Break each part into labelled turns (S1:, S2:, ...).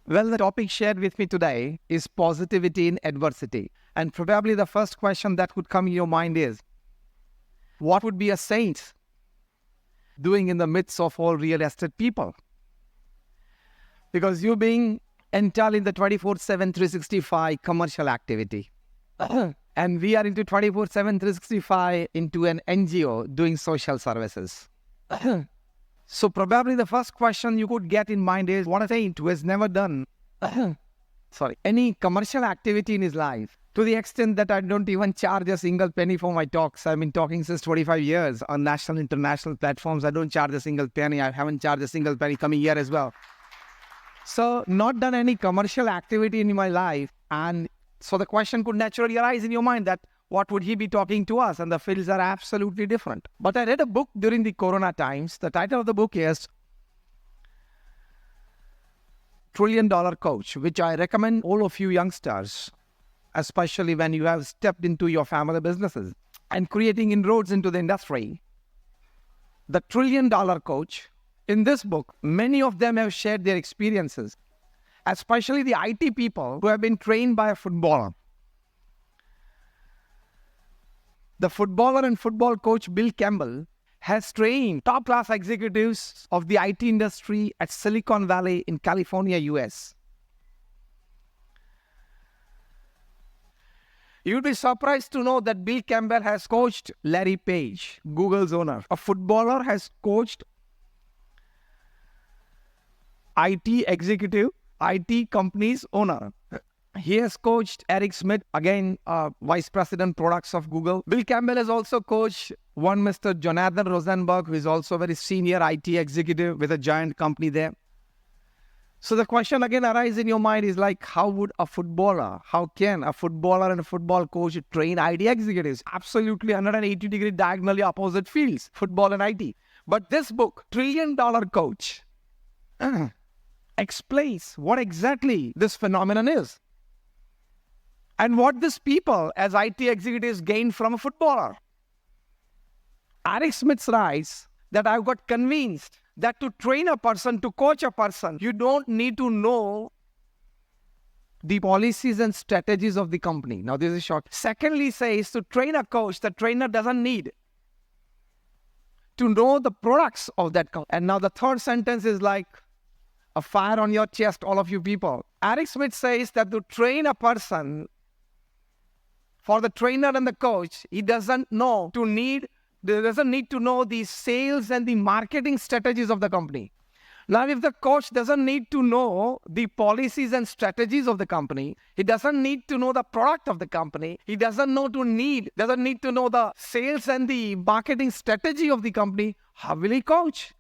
S1: Well, the topic shared with me today is positivity in adversity. And probably the first question that would come in your mind is, what would be a saint doing in the midst of all real estate people? Because you being entirely in the 24/7, 365 commercial activity. And we are into 24/7, 365 into an NGO doing social services. So probably the first question you could get in mind is, what a saint who has never done any commercial activity in his life, to the extent that I don't even charge a single penny for my talks. I've been talking since 25 years on national, international platforms. I don't charge a single penny. I haven't charged a single penny coming here as well. So not done any commercial activity in my life. And so the question could naturally arise in your mind that what would he be talking to us? And the fields are absolutely different. But I read a book during the Corona times. The title of the book is $1 Trillion Coach, which I recommend all of you youngsters, especially when you have stepped into your family businesses and creating inroads into the industry. The $1 Trillion Coach, in this book, many of them have shared their experiences, especially the IT people who have been trained by a footballer. The footballer and football coach Bill Campbell has trained top-class executives of the IT industry at Silicon Valley in California, US. You'd be surprised to know that Bill Campbell has coached Larry Page, Google's owner. A footballer has coached IT executive, IT company's owner. He has coached Eric Schmidt, again, Vice President Products of Google. Bill Campbell has also coached one Mr. Jonathan Rosenberg, who is also a very senior IT executive with a giant company there. So the question again arises in your mind is like, how can a footballer and a football coach train IT executives? Absolutely 180-degree diagonally opposite fields, football and IT. But this book, $1 Trillion Coach, explains what exactly this phenomenon is. And what these people as IT executives gain from a footballer. Eric Smith writes that I've got convinced that to train a person, to coach a person, you don't need to know the policies and strategies of the company. Now, this is short. Secondly, says to train a coach, the trainer doesn't need to know the products of that company. And now the third sentence is like a fire on your chest, all of you people. Eric Smith says that to train a person, for the trainer and the coach, he doesn't need to know the sales and the marketing strategies of the company. Now, if the coach doesn't need to know the policies and strategies of the company, he doesn't need to know the product of the company, he doesn't need to know the sales and the marketing strategy of the company, how will he coach?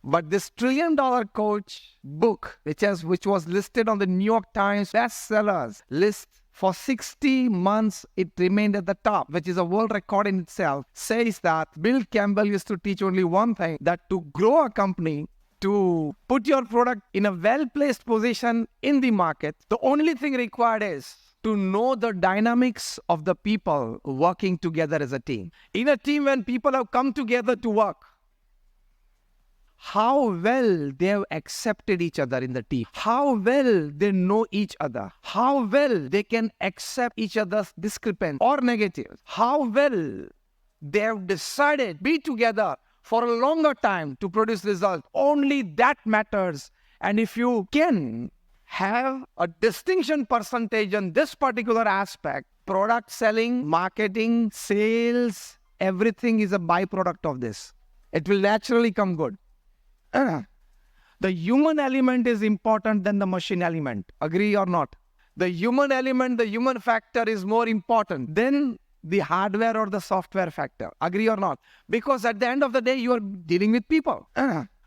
S1: But this $1 Trillion Coach book, which was listed on the New York Times bestsellers list for 60 months, it remained at the top, which is a world record in itself, says that Bill Campbell used to teach only one thing, that to grow a company, to put your product in a well-placed position in the market, the only thing required is to know the dynamics of the people working together as a team. In a team, when people have come together to work, how well they have accepted each other in the team, how well they know each other, how well they can accept each other's discrepant or negative, how well they have decided to be together for a longer time to produce results. Only that matters. And if you can have a distinction percentage on this particular aspect, product selling, marketing, sales, everything is a byproduct of this. It will naturally come good. The human element is important than the machine element. Agree or not? The human element, the human factor is more important than the hardware or the software factor. Agree or not? Because at the end of the day, you are dealing with people.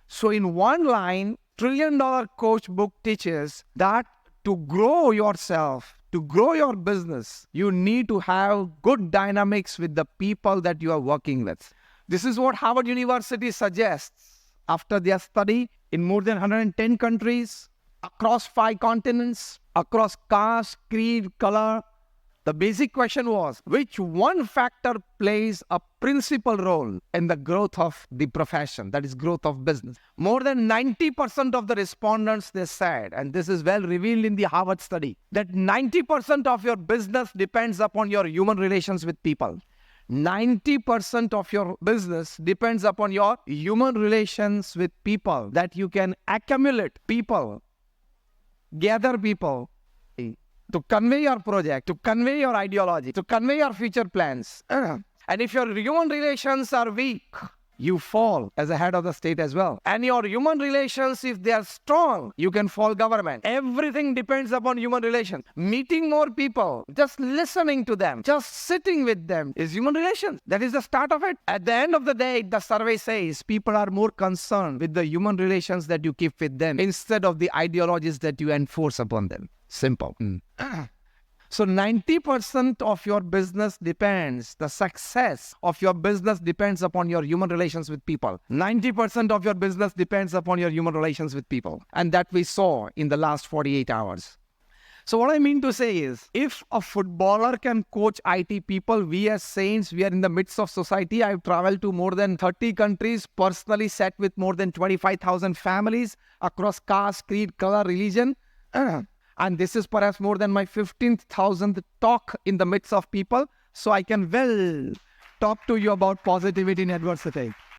S1: So in one line, $1 Trillion Coach book teaches that to grow yourself, to grow your business, you need to have good dynamics with the people that you are working with. This is what Harvard University suggests. After their study in more than 110 countries, across 5 continents, across caste, creed, color, The basic question was, which one factor plays a principal role in the growth of the profession, that is growth of business? More than 90% of the respondents, they said, and this is well revealed in the Harvard study, that 90% of your business depends upon your human relations with people. 90% of your business depends upon your human relations with people, that you can accumulate people, gather people, to convey your project, to convey your ideology, to convey your future plans. And if your human relations are weak, you fall as a head of the state as well. And your human relations, if they are strong, you can fall government. Everything depends upon human relations. Meeting more people, just listening to them, just sitting with them is human relations. That is the start of it. At the end of the day, the survey says people are more concerned with the human relations that you keep with them instead of the ideologies that you enforce upon them. Simple. So 90% of your business depends, the success of your business depends upon your human relations with people. 90% of your business depends upon your human relations with people. And that we saw in the last 48 hours. So what I mean to say is, if a footballer can coach IT people, we as saints, we are in the midst of society. I've traveled to more than 30 countries, personally sat with more than 25,000 families across caste, creed, color, religion. And this is perhaps more than my 15,000th talk in the midst of people. So I can well talk to you about positivity in adversity.